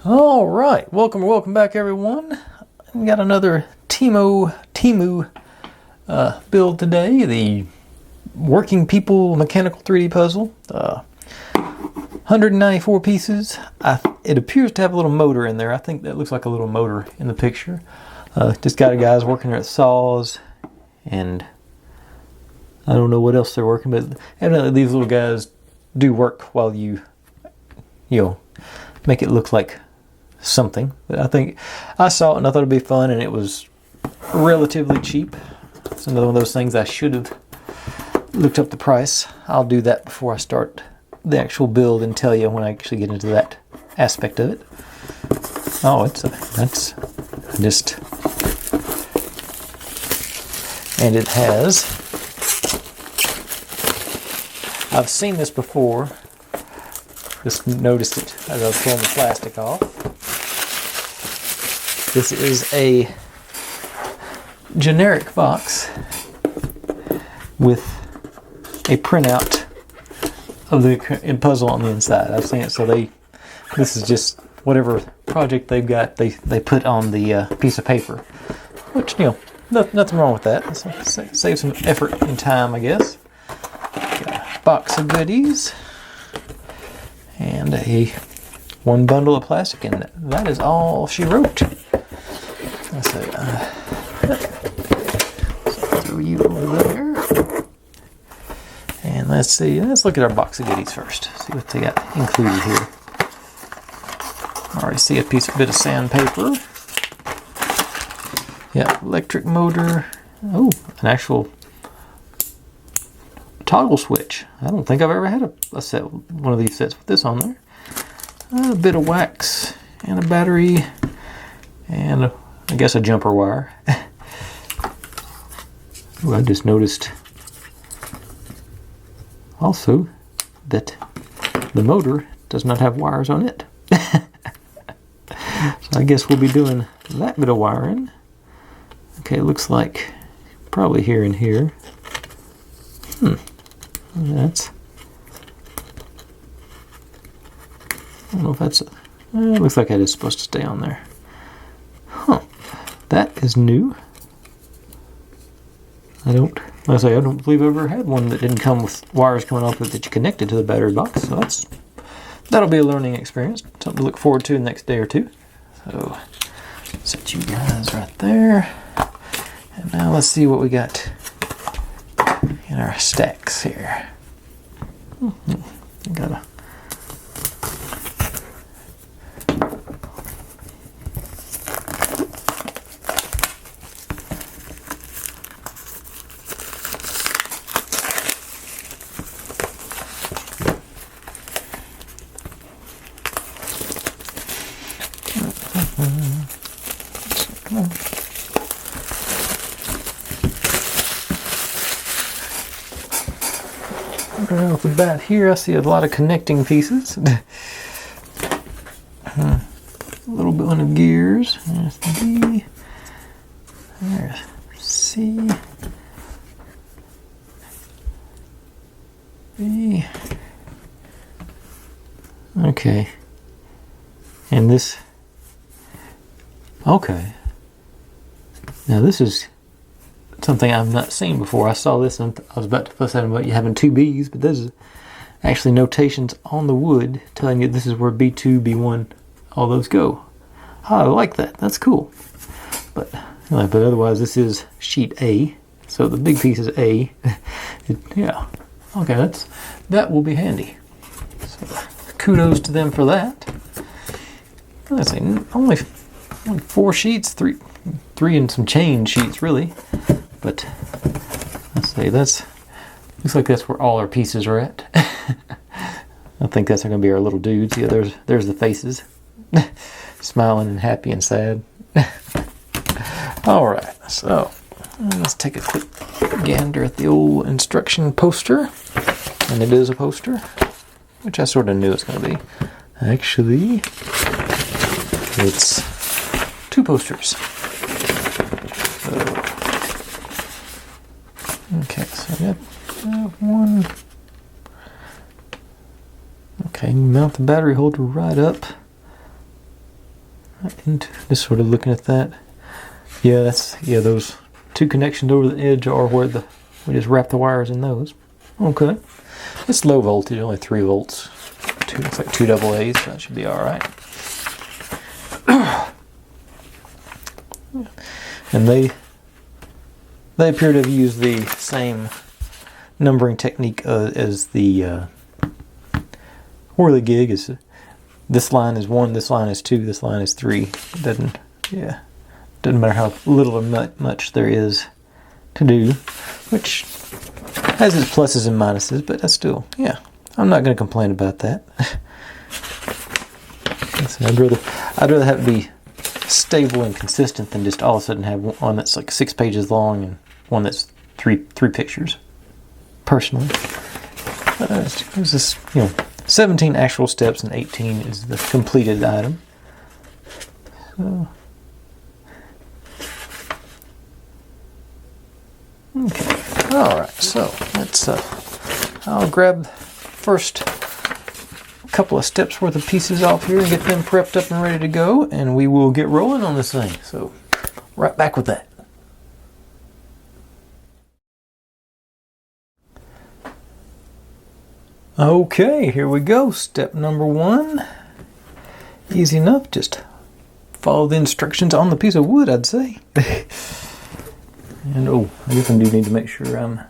All right, welcome back, everyone. We got another Temu build today. The Working People Mechanical 3D Puzzle. 194 pieces. It appears to have a little motor in there. I think that looks like a little motor in the picture. Just got guys working there at saws, and I don't know what else they're working, but evidently these little guys do work while you make it look like something. But I think I saw it and I thought it'd be fun, and it was relatively cheap. It's another one of those things I should have looked up the price. I'll do that before I start the actual build and tell you when I actually get into that aspect of it. Oh, and it has, I've seen this before. Just noticed it as I was pulling the plastic off. This is a generic box with a printout of the puzzle on the inside. I've seen it, so this is just whatever project they've got, they put on the piece of paper, which, nothing wrong with that. Save some effort and time, I guess. Got a box of goodies and one bundle of plastic, and that is all she wrote. Let's see, throw you over there, and let's look at our box of goodies first. See what they got included here. I already see a bit of sandpaper. Yeah, electric motor. Oh, an actual toggle switch. I don't think I've ever had one of these sets with this on there. A bit of wax and a battery and I guess a jumper wire. Ooh, I just noticed also that the motor does not have wires on it. So I guess we'll be doing that bit of wiring. Okay, it looks like probably here and here. I don't know if that's, it looks like that is supposed to stay on there. Huh, that is new. I don't believe I've ever had one that didn't come with wires coming off with it that you connected to the battery box. So that'll be a learning experience. Something to look forward to the next day or two. So, set you guys right there. And now let's see what we got in our stacks here. Gotta right off the bat here, I see a lot of connecting pieces. A little bit of gears. There's the B. There's C. B. Okay. And this. Okay. Now this is something I've not seen before. I saw this and I was about to fuss at him about you having two B's, but this is actually notations on the wood telling you this is where B2, B1, all those go. Oh, I like that. That's cool. But otherwise this is sheet A. So the big piece is A. Yeah. Okay, that will be handy. So kudos to them for that. Let's see, only 4 sheets, three and some chain sheets really. But let's say looks like that's where all our pieces are at. I think that's going to be our little dudes. Yeah, there's the faces, smiling and happy and sad. All right, so let's take a quick gander at the old instruction poster, and it is a poster, which I sort of knew it's going to be. Actually, it's 2 posters. Okay, so I got one. Okay, mount the battery holder right up And just sort of looking at that. Yeah, those two connections over the edge are where we just wrap the wires in those. Okay. It's low voltage, only 3 volts. It's like 2 AA's, so that should be alright. And they appear to have used the same numbering technique as the whirligig. Is this line is 1, this line is 2, this line is 3. It doesn't matter how little or much there is to do, which has its pluses and minuses, but that's still, yeah, I'm not going to complain about that. I'd rather have it be stable and consistent than just all of a sudden have one that's like 6 pages long and one that's three pictures. Personally, it's just 17 actual steps and 18 is the completed item. So, okay, all right. So let's. I'll grab first couple of steps worth of pieces off here and get them prepped up and ready to go, and we will get rolling on this thing. So right back with that. Okay, here we go. Step number 1. Easy enough. Just follow the instructions on the piece of wood, I'd say. And I guess I do need to make sure I'm.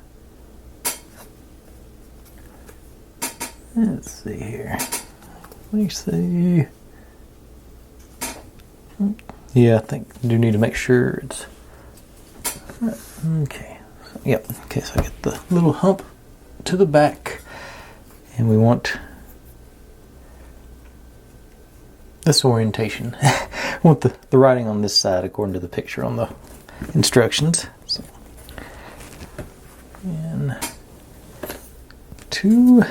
Let's see here. Let me see. Yeah, I think I do need to make sure it's. Okay. Yep. Okay, so I get the little hump to the back. And we want this orientation. We want the writing on this side according to the picture on the instructions. So, and 2.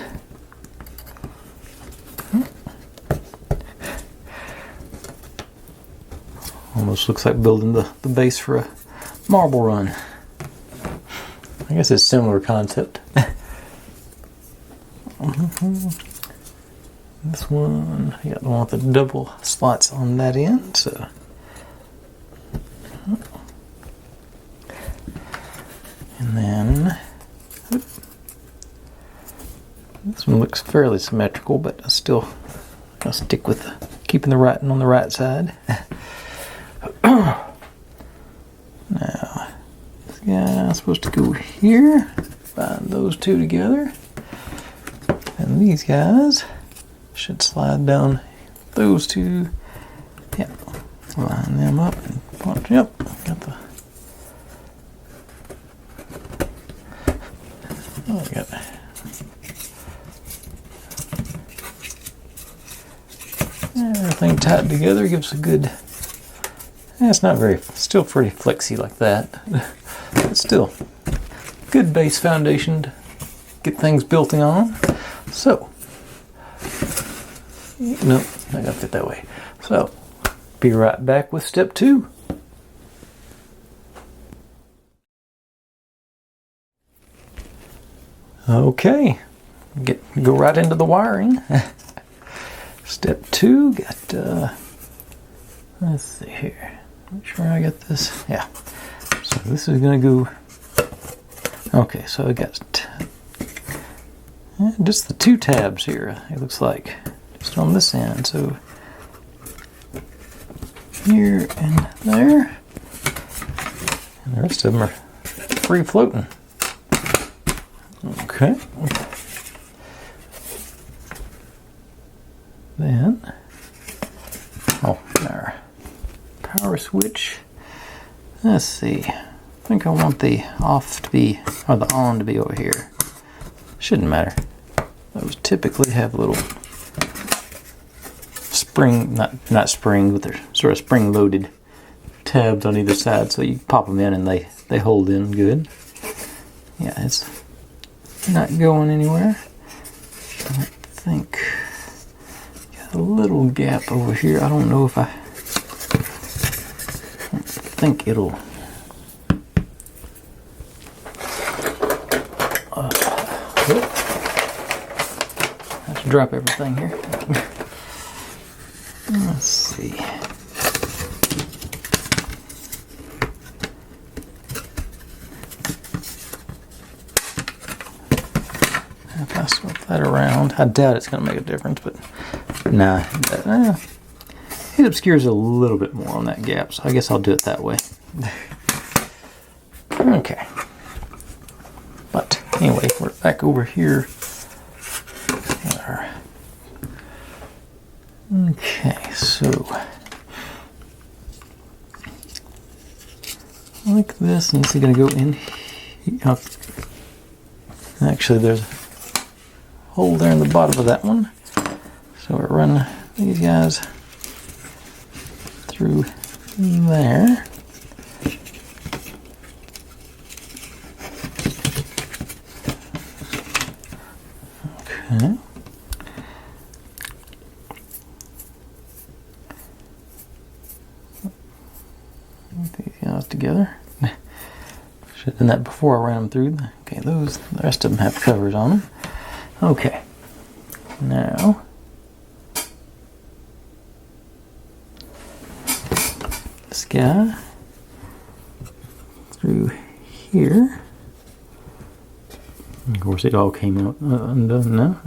Almost looks like building the base for a marble run. I guess it's a similar concept. This one, I got the one with the double slots on that end, so. And then, this one looks fairly symmetrical, but I'll stick with keeping the writing on the right side. Now, this guy's supposed to go here, bind those two together. And these guys should slide down those two. Yep. Line them up and punch. Yep. Got the. Oh, I got everything tied together. Gives a good. It's not very. Still pretty flexy like that. But still, good base foundation to get things built on. So, nope, I got to fit that way. So, be right back with step 2. Okay, go right into the wiring. Step 2, got, let's see here. Make sure I got this. Yeah. So this is going to go. Okay, so I got just the 2 tabs here, it looks like, just on this end. So here and there, and the rest of them are free floating. Okay. Then, our power switch. Let's see. I think I want the off to be, or the on to be over here. Shouldn't matter. Those typically have little spring, not spring, but they're sort of spring-loaded tabs on either side, so you pop them in and they hold in good. Yeah, it's not going anywhere. I think got a little gap over here. I don't know if I think it'll. Drop everything here. Let's see. flip that around. I doubt it's going to make a difference, but nah. It obscures a little bit more on that gap, so I guess I'll do it that way. Okay. But anyway, we're back over here. Okay, so like this, and this is going to go in here. Actually, there's a hole there in the bottom of that one. So we're running these guys through there. Okay. These guys together. Should have done that before I ran them through. Okay, the rest of them have covers on them. Okay. Now, this guy through here. Of course, it all came out undone now.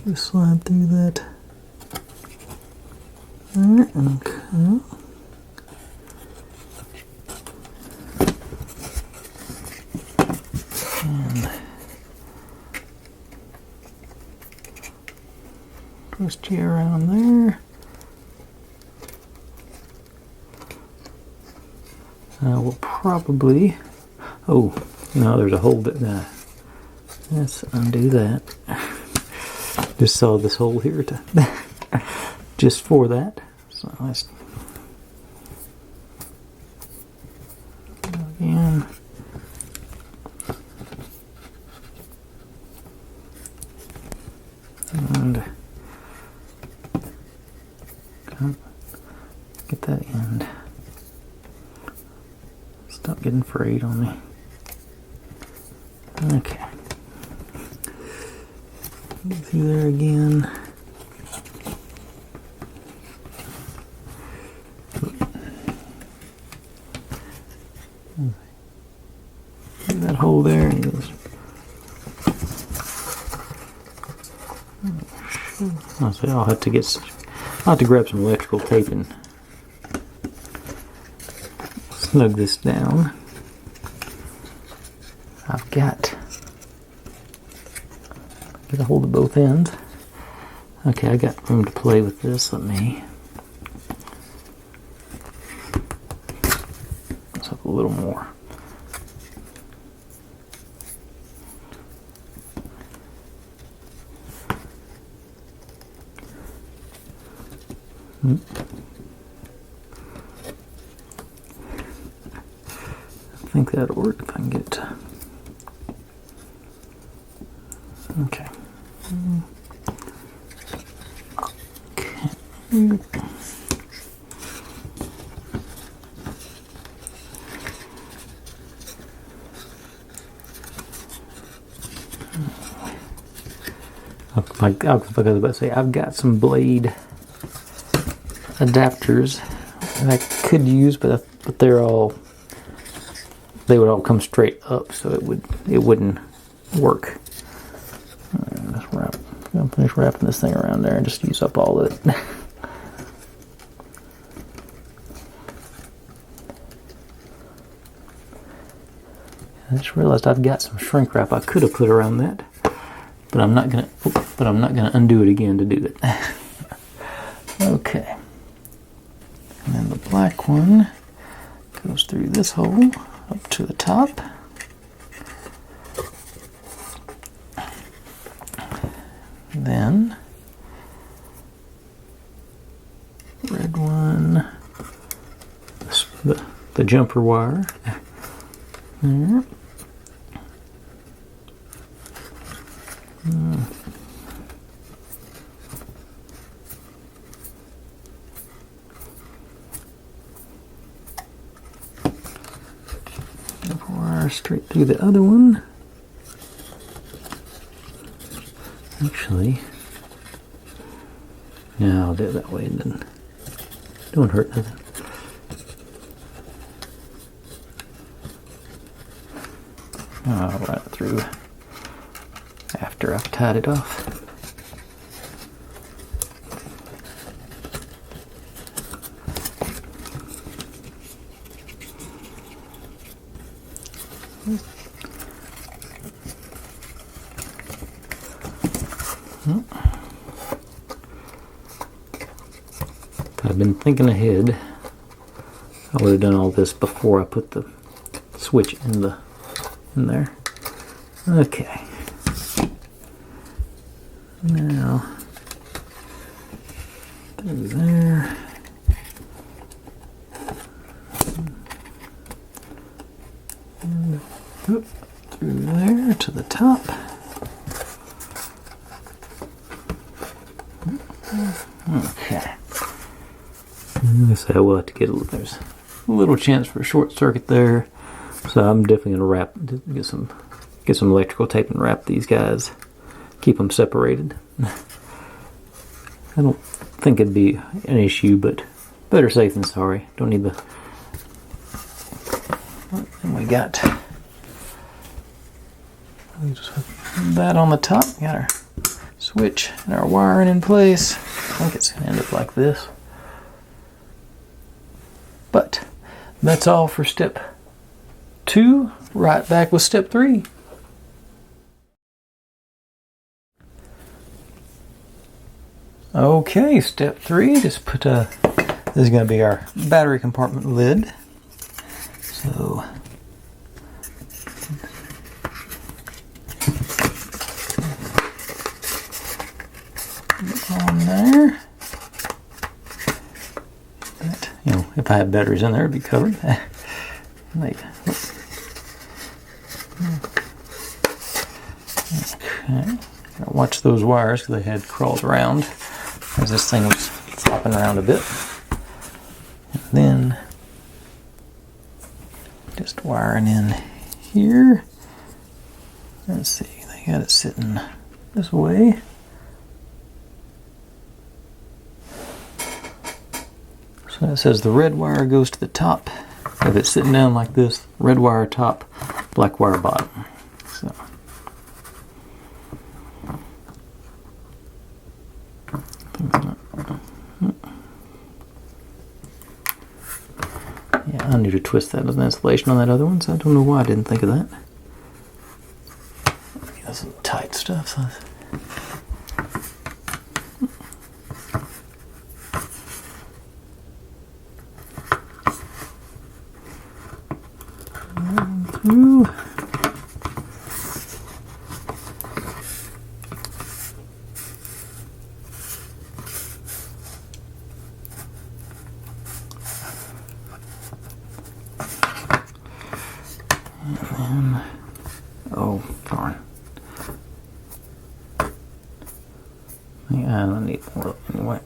You slide through that. Okay. And twist you around there. We'll probably. Oh no, there's a hole that. Let's undo that. Just saw this hole here to just for that. So let's go again. And get that end. Stop getting frayed on me. Okay. Go through there again. That hole there and goes. I'll have to grab some electrical tape and snug this down. I've got get a hold of both ends. Okay, I got room to play with this. Let me let's up a little more. I think that'll work if I can get it. Okay. I was about to say, I've got some blade adapters that I could use, but they would all come straight up, so it wouldn't work. I'm gonna finish wrapping this thing around there and just use up all of it. I just realized I've got some shrink wrap I could have put around that, but I'm not gonna undo it again to do it. Okay. And then the black one goes through this hole up to the top. Then red one, the jumper wire there. Jumper wire straight through the other one. Actually, yeah, I'll do it that way and then don't hurt nothing. I'll run it through after I've tied it off. If I'd been thinking ahead, I would have done all this before I put the switch in there. Okay. Now through there. And through there to the top. Okay. So I will have to there's a little chance for a short circuit there. So I'm definitely gonna get some electrical tape and wrap these guys. Keep them separated. I don't think it'd be an issue, but better safe than sorry. Don't need the. And we got just put that on the top. Got our switch and our wiring in place. I think it's gonna end up like this. But that's all for step 2. Right back with step 3. Okay, step 3. Just put this is going to be our battery compartment lid. So on there. That, if I had batteries in there, it'd be covered. Okay. Gotta watch those wires because they had crawled around as this thing was flopping around a bit. And then just wiring in here. Let's see, they got it sitting this way. So it says the red wire goes to the top. If it's sitting down like this, red wire top, black wire bottom. So yeah, I need to twist that as an insulation on that other one, so I don't know why I didn't think of that. That's some tight stuff. So through. And then, oh darn. Yeah, I need more anyway.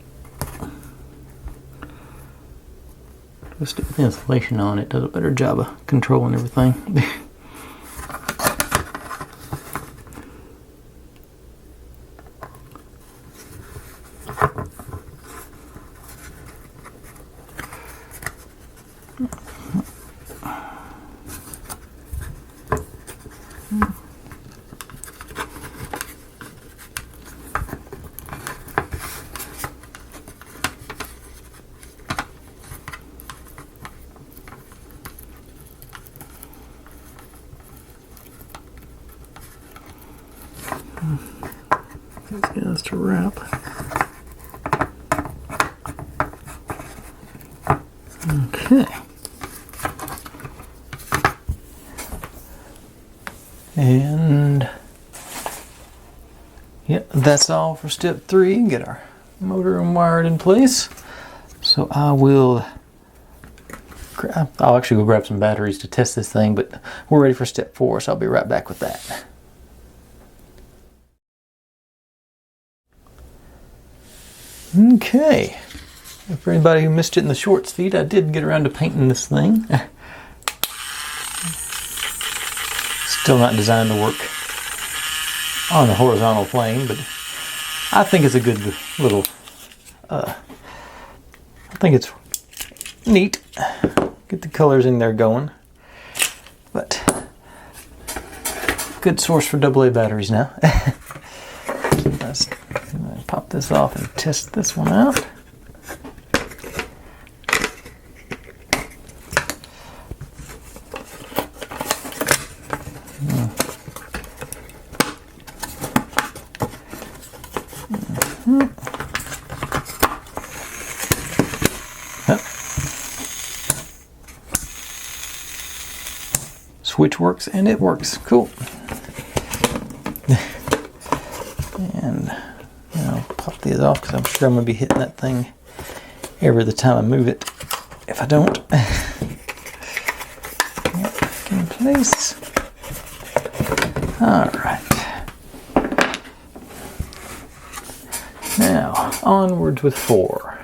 Just the insulation on it does a better job of controlling everything. These guys to wrap. Okay. And yep, that's all for step 3. Get our motor and wired in place. So I'll actually go grab some batteries to test this thing, but we're ready for step 4, so I'll be right back with that. Okay, for anybody who missed it in the shorts feed, I did get around to painting this thing. Still not designed to work on the horizontal plane, but I think it's a good little, I think it's neat. Get the colors in there going. But good source for AA batteries now. Let's pop this off and test this one out. Switch works, and it works. Cool. And I'll pop these off because I'm sure I'm going to be hitting that thing every the time I move it. If I don't, yep, back in place. All right. Now onwards with 4.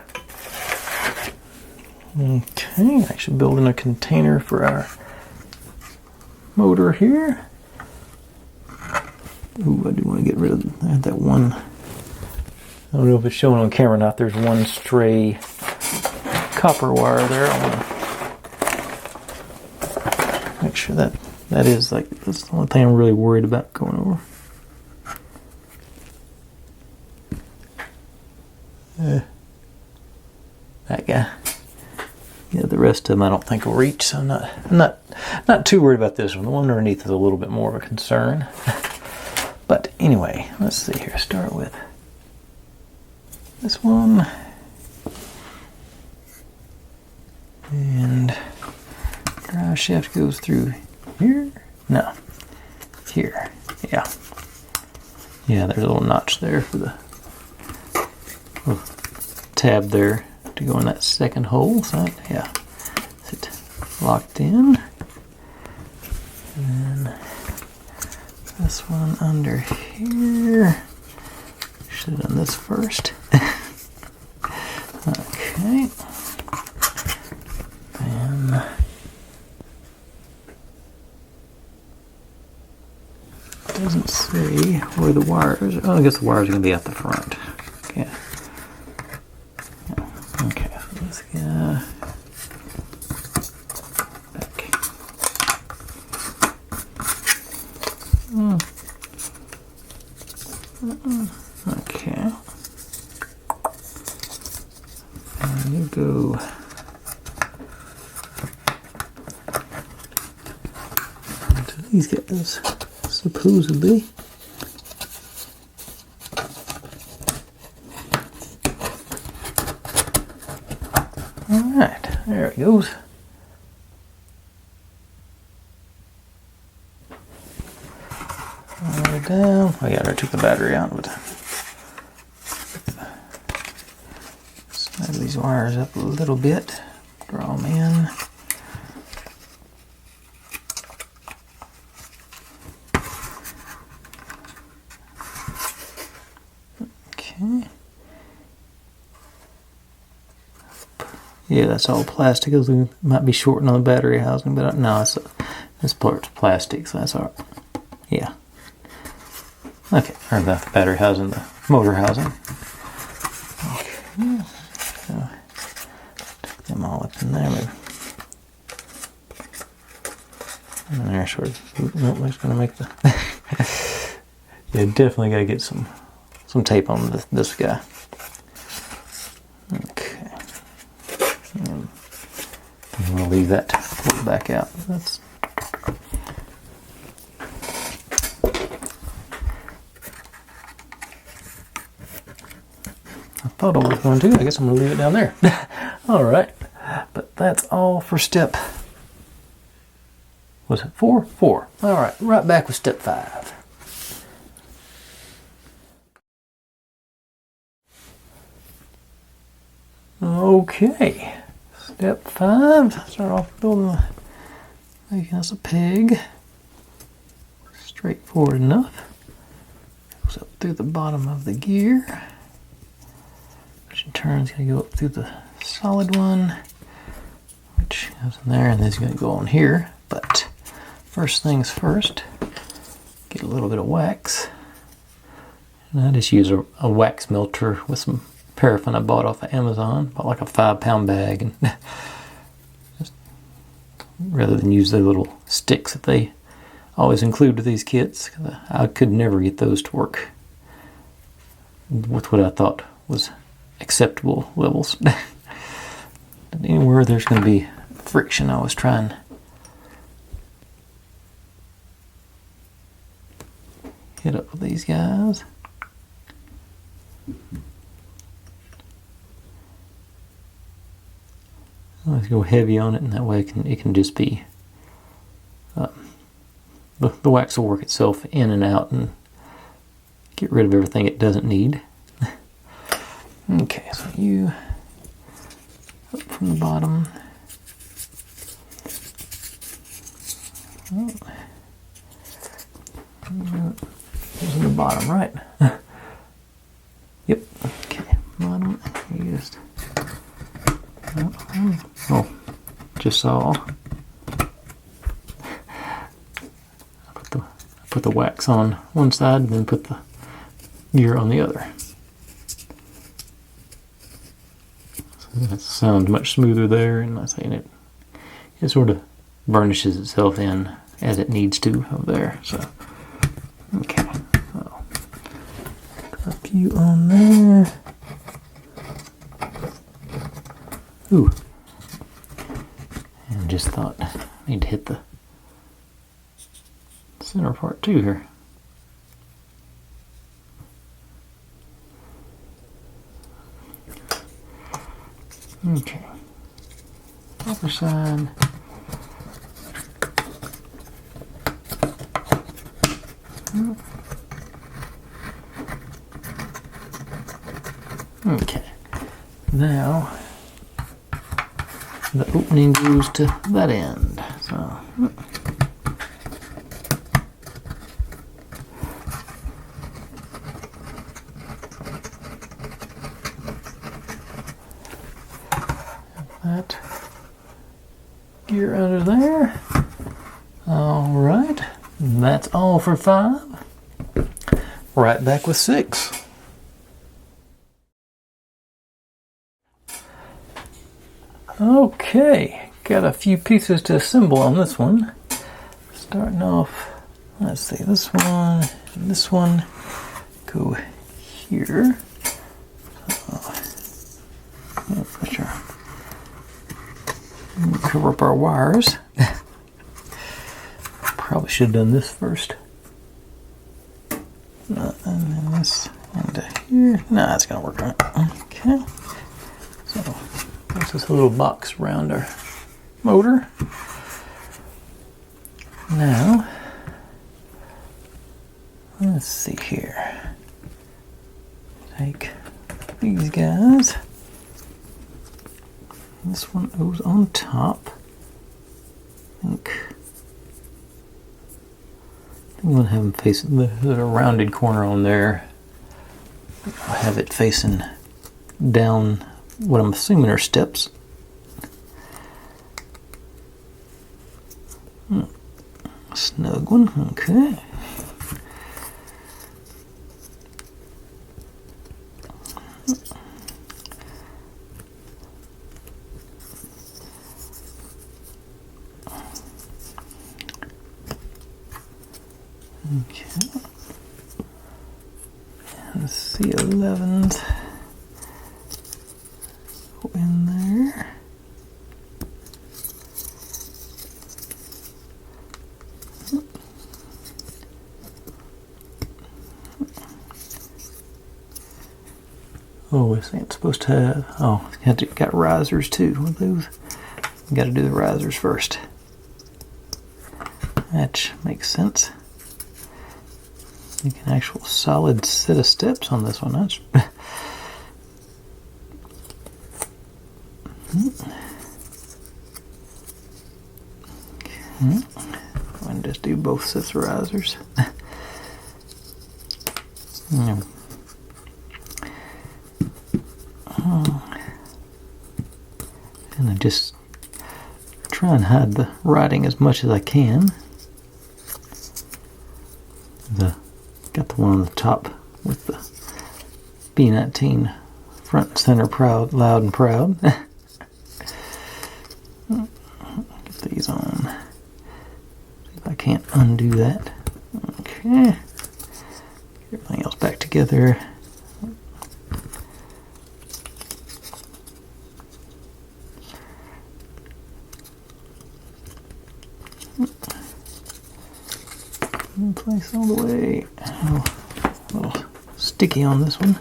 Okay, actually building a container for our motor here. Ooh, I do want to get rid of that one. I don't know if it's showing on camera or not. There's one stray copper wire there. I want to make sure that is like, that's the only thing I'm really worried about going over. That guy. Yeah, the rest of them I don't think will reach, so I'm not too worried about this one. The one underneath is a little bit more of a concern. But anyway, let's see here. Start with this one. And drive shaft goes through here. No, here. Yeah. Yeah, there's a little notch there for the little tab there to go in that second hole. So yeah, it's locked in. And then this one under here. Should have done this first. Okay. And it doesn't say where the wires. Oh, I guess the wires are going to be at the front. Okay. Okay. So this guy. Back. Okay. And you go into these guys, supposedly. Alright, there it goes. All the way down. Oh yeah, I took the battery out, but snug these wires up a little bit. Draw them in. Okay. Yeah, that's all plastic. It might be shorting on the battery housing, but no, this part's plastic, so that's all right. Yeah. Okay, or the battery housing, the motor housing. Okay. So, take them all up in there, maybe. And there, sort of. Nope, that's going to make the. Yeah, definitely got to get some tape on this guy. Okay. And I'm going to leave that pulled back out. That's. I thought I was going to. I guess I'm going to leave it down there. All right. But that's all for step. Was it 4? 4. All right. Right back with step 5. Okay. Step 5. Start off building making us a peg. Straightforward enough. Goes up through the bottom of the gear. Which in turn is going to go up through the solid one, which goes in there, and then it's going to go on here. But first things first, get a little bit of wax. And I just use a wax melter with some paraffin I bought off of Amazon. Bought like a 5-pound bag, and just rather than use the little sticks that they always include with these kits, 'cause I could never get those to work with what I thought was acceptable levels. Anywhere there's going to be friction, I was trying to hit up with these guys. Let's go heavy on it, and that way it can just be the wax will work itself in and out and get rid of everything it doesn't need. Okay, so you up from the bottom. It's in the bottom, right? Yep. Okay, bottom. You just just saw. I put the wax on one side, and then put the gear on the other. So it sounds much smoother there, and I'm saying it sort of burnishes itself in as it needs to over there. So okay, so a few on there. Ooh, and just thought I need to hit the center part too here. Okay, other side. Okay, now the opening goes to that end. So that gear under there. All right, that's all for 5. Right back with 6. Okay, got a few pieces to assemble on this one. Starting off, let's see, this one and this one go here. Cover up our wires. Probably should have done this first. And then this into here. No, that's gonna work right. Okay. So this is a little box around our motor. Now, let's see here. Take these guys. This one goes on top. I think I'm going to have them facing there's a rounded corner on there. I'll have it facing down what I'm assuming are steps. Snug one, okay. Okay. And C11s go in there. Oh, this ain't supposed to have. Oh, it's got risers too with those. You got to do the risers first. That makes sense. You can actual solid set of steps on this one. That's okay. And just do both sets of risers. And I just try and hide the writing as much as I can. Got the one on the top with the B19 front and center proud, loud and proud. Get these on. See if I can't undo that. Okay. Get everything else back together. In place all the way. Oh, a little sticky on this one.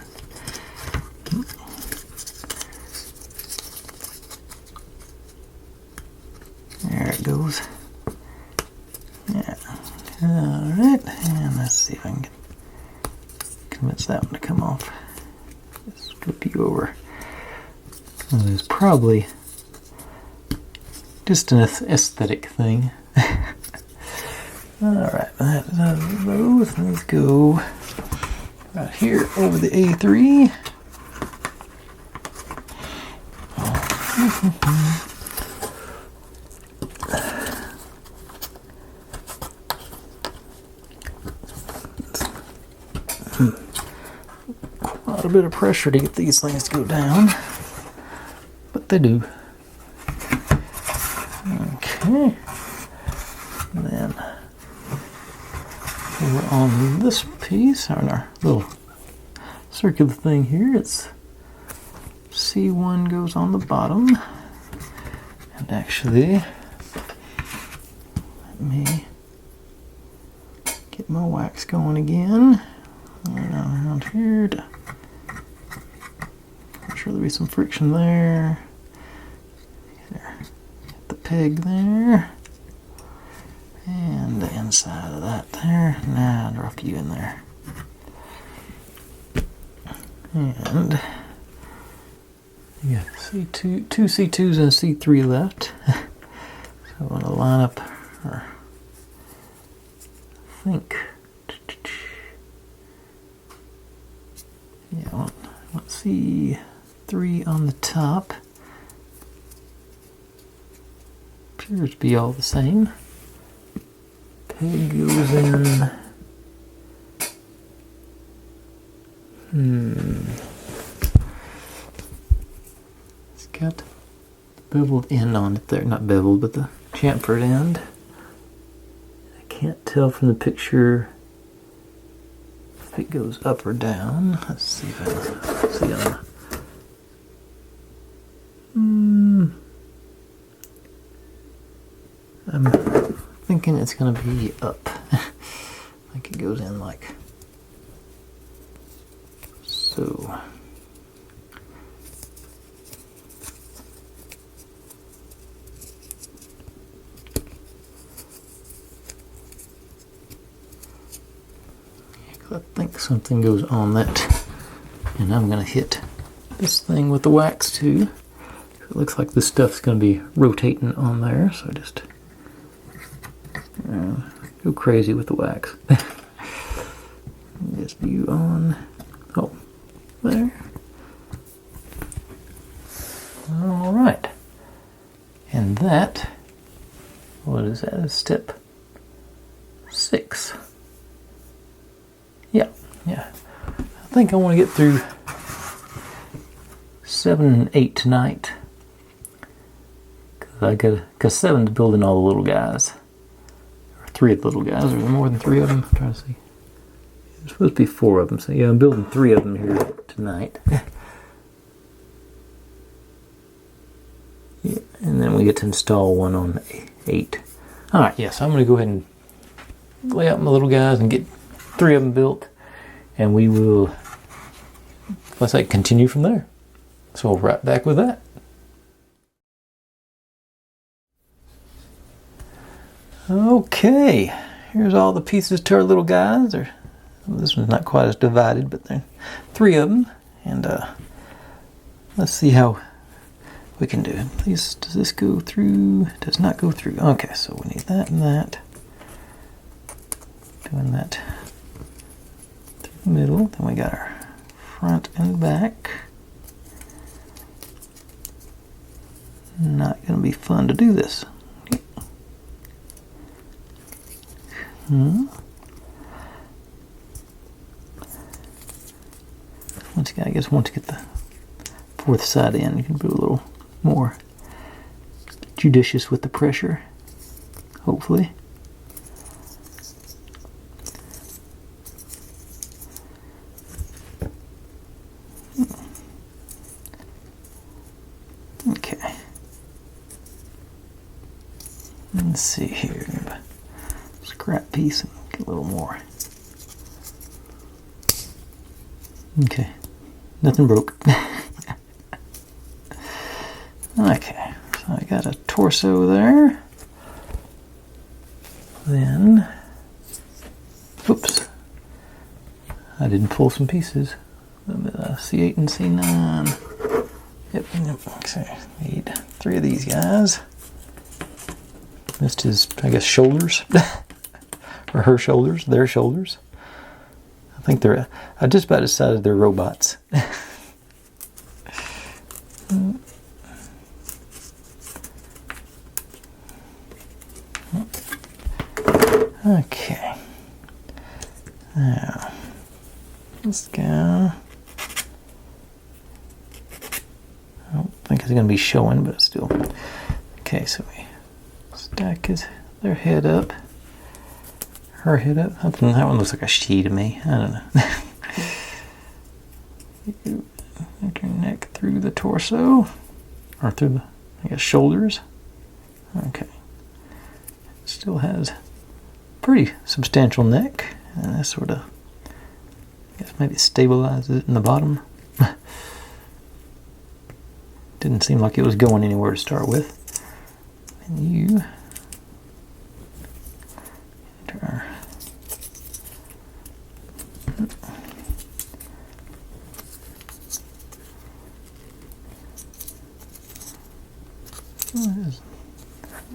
There it goes. Yeah. Alright, and let's see if I can convince that one to come off. Just flip you over. Well, it's probably just an aesthetic thing. Alright, that is out of those. Let's go right here over the A3. Quite a bit of pressure to get these things to go down, but they do. Okay. And then over on this piece, on our little circular thing here, it's C1 goes on the bottom. And actually, let me get my wax going again. Around here to make sure there'll be some friction there. Get the peg there. And the inside of that there. Now drop you in there. And you got C2, two C2s and a C3 left. So I want to line up, or I think, yeah, I want C3 on the top. Appears to be all the same. Peg goes in. It's got the beveled end on it there. Not beveled, but the chamfered end. I can't tell from the picture if it goes up or down. Let's see if I can see on. I'm thinking it's going to be up. I think it goes in like so. I think something goes on that, and I'm going to hit this thing with the wax too. It looks like this stuff's going to be rotating on there, so I just go crazy with the wax. Just view on. Oh, there. All right, and that. What is that? Is step 6. Yeah. I think I want to get through 7 and 8 tonight. Because 7's building all the little guys. Or 3 of the little guys. Are there more than 3 of them? I'm trying to see. There's supposed to be 4 of them. So yeah, I'm building 3 of them here tonight. Yeah, and then we get to install one on 8. Alright, yeah, so I'm going to go ahead and lay out my little guys and get 3 of them built. And we will, let's say, continue from there. So we'll right back with that. Okay, here's all the pieces to our little guys. This one's not quite as divided, but there are 3 of them. And let's see how we can do it. Please, does this go through? Does not go through. Okay, so we need that and that. Doing that through the middle. Then we got our front and back. Not going to be fun to do this. Once again, I guess once you get the 4th side in, you can be a little more judicious with the pressure, hopefully. Let's see here. Scrap piece and get a little more. Okay. Nothing broke. Okay. So I got a torso there. Then, oops. I didn't pull some pieces. C8 and C9. Yep. Okay. Need 3 of these guys. Missed his, I guess, shoulders. Or her shoulders, their shoulders. I think they're, I just about decided they're robots. Okay. Now, let's go. I don't think it's going to be showing, but still. Okay, so we stack their head up. Her head up. That one looks like a she to me. I don't know. Make your neck through the torso. Or through the, I guess, shoulders. Okay. Still has pretty substantial neck. And that sort of, I guess maybe stabilizes it in the bottom. Didn't seem like it was going anywhere to start with. And you enter.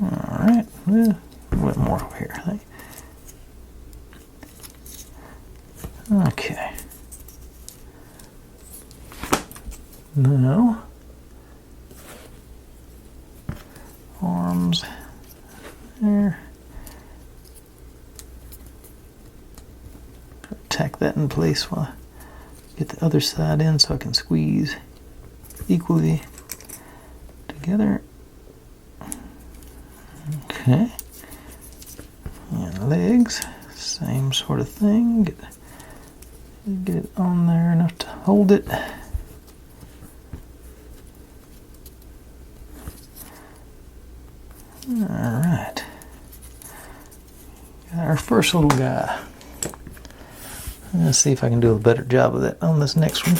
Alright, well, a bit more over here, I think. Okay. Now, arms there. Tack that in place while I get the other side in so I can squeeze equally together. Okay. And legs, same sort of thing. Get it on there enough to hold it. Alright. Got our first little guy. Let's see if I can do a better job of that on this next one.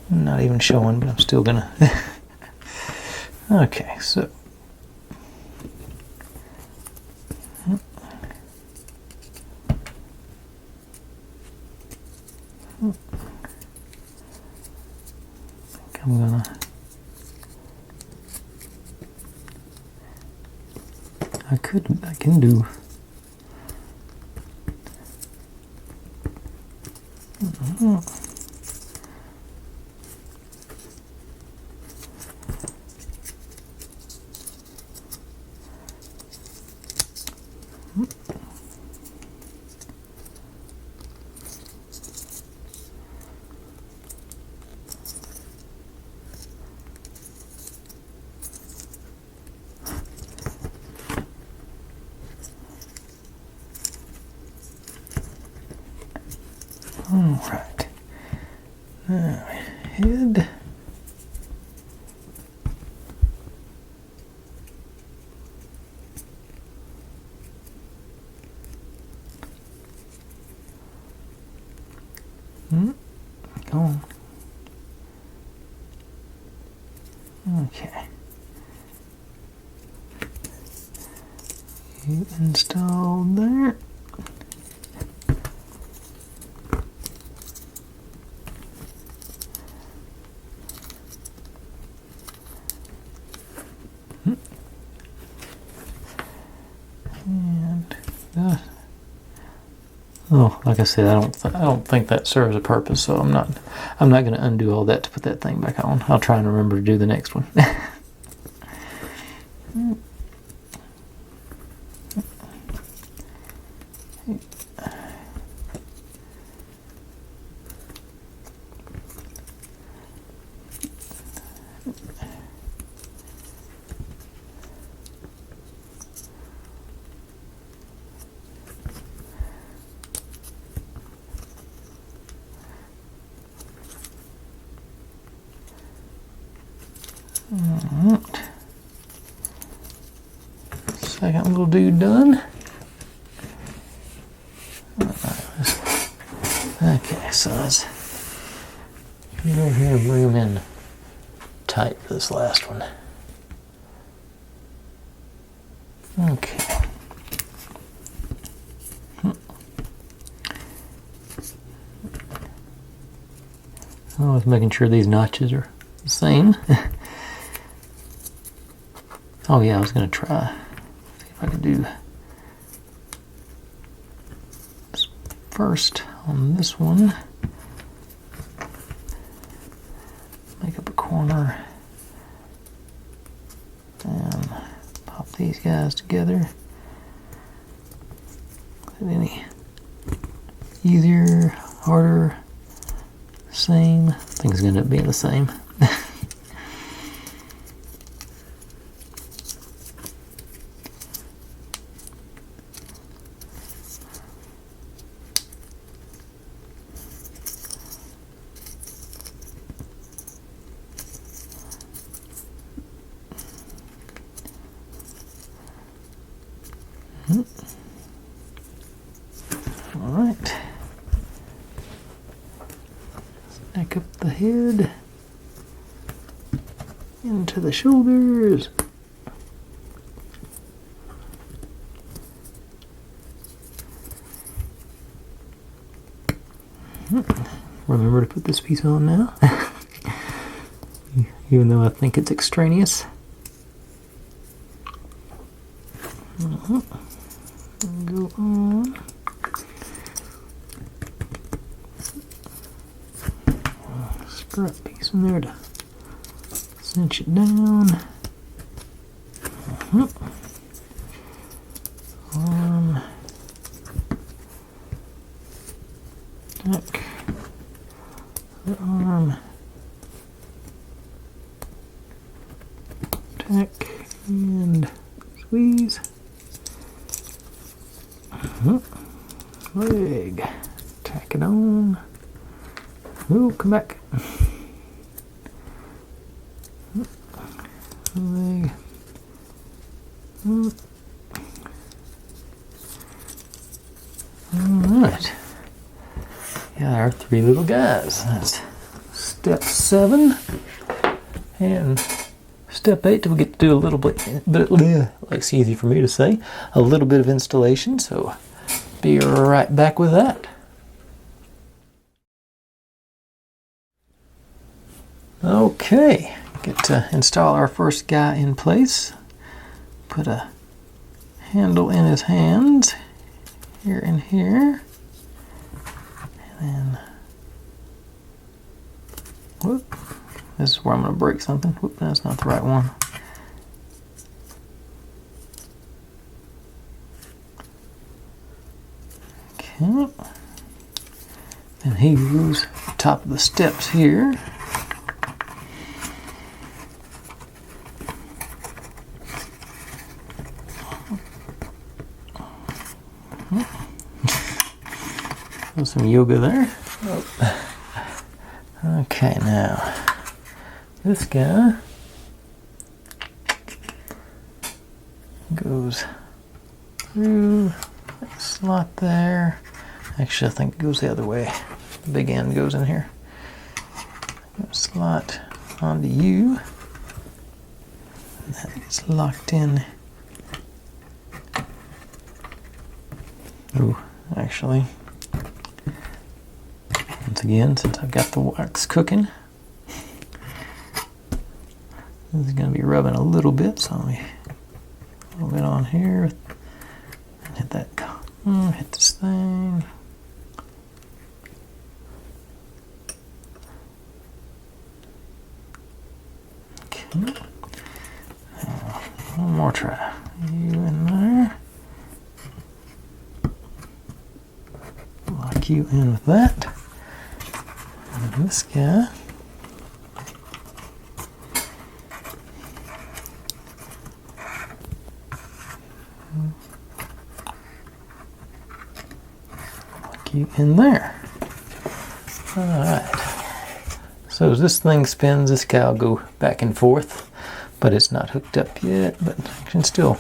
Not even showing, but I'm still gonna. Okay, so. I'm gonna. I can do. Alright. Now, head. Go on. Okay. You installed there. And oh, like I said, I don't think that serves a purpose, so I'm not going to undo all that to put that thing back on. I'll try and remember to do the next one. Alright. Second little dude done. Okay, so let's go over here and bring them in tight for this last one. Okay. I was making sure these notches are the same. Oh yeah, I was gonna try, see if I could do this first on this one. Make up a corner and pop these guys together. Is it any easier, harder, same? I think it's gonna end up being the same. Alright. Stack up the head into the shoulders. Remember to put this piece on now, even though I think it's extraneous. Go on. Strap piece in there to cinch it down. Arm. Tack. The arm. Tack and squeeze. Leg. Tack it on. Ooh, come back. Leg. Alright. Yeah, our three little guys. That's step 7. And step 8, we get to do a little bit, like it's easy for me to say, a little bit of installation, so be right back with that. Okay, get to install our first guy in place. Put a handle in his hands, here and here, and then, whoop, this is where I'm going to break something. Whoop, that's not the right one. Okay, and he goes top of the steps here. Some yoga there. Oh. Okay, now this guy goes through that slot there. Actually, I think it goes the other way. The big end goes in here. Slot onto you. And that is locked in. Oh, actually. Once again, since I've got the wax cooking, this is going to be rubbing a little bit, so let me a little bit on here and hit that, hit this thing. Okay. Now, one more try. You in there. Lock you in with that. And this guy. Lock you in there. Alright. So as this thing spins, this guy will go back and forth, but it's not hooked up yet, but I can still.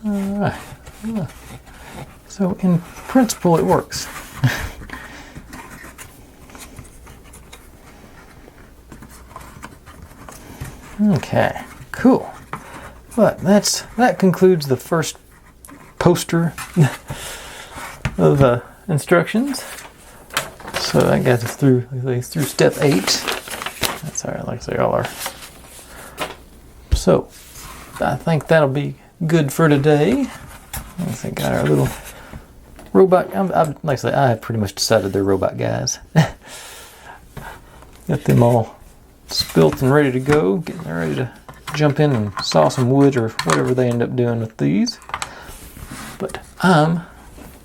Alright. So in principle it works. Okay, cool. But that concludes the first poster of instructions. So that got us through step 8. That's all right, like they all are. So I think that'll be good for today. I think got our little robot. Like I say, I have pretty much decided they're robot guys. Got them all spilt and ready to go, getting ready to jump in and saw some wood or whatever they end up doing with these. But I'm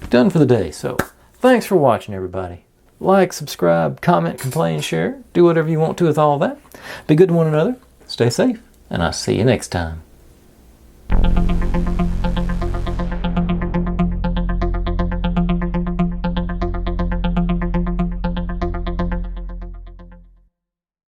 done for the day, so thanks for watching, everybody. Like, subscribe, comment, complain, share. Do whatever you want to with all that. Be good to one another. Stay safe, and I'll see you next time.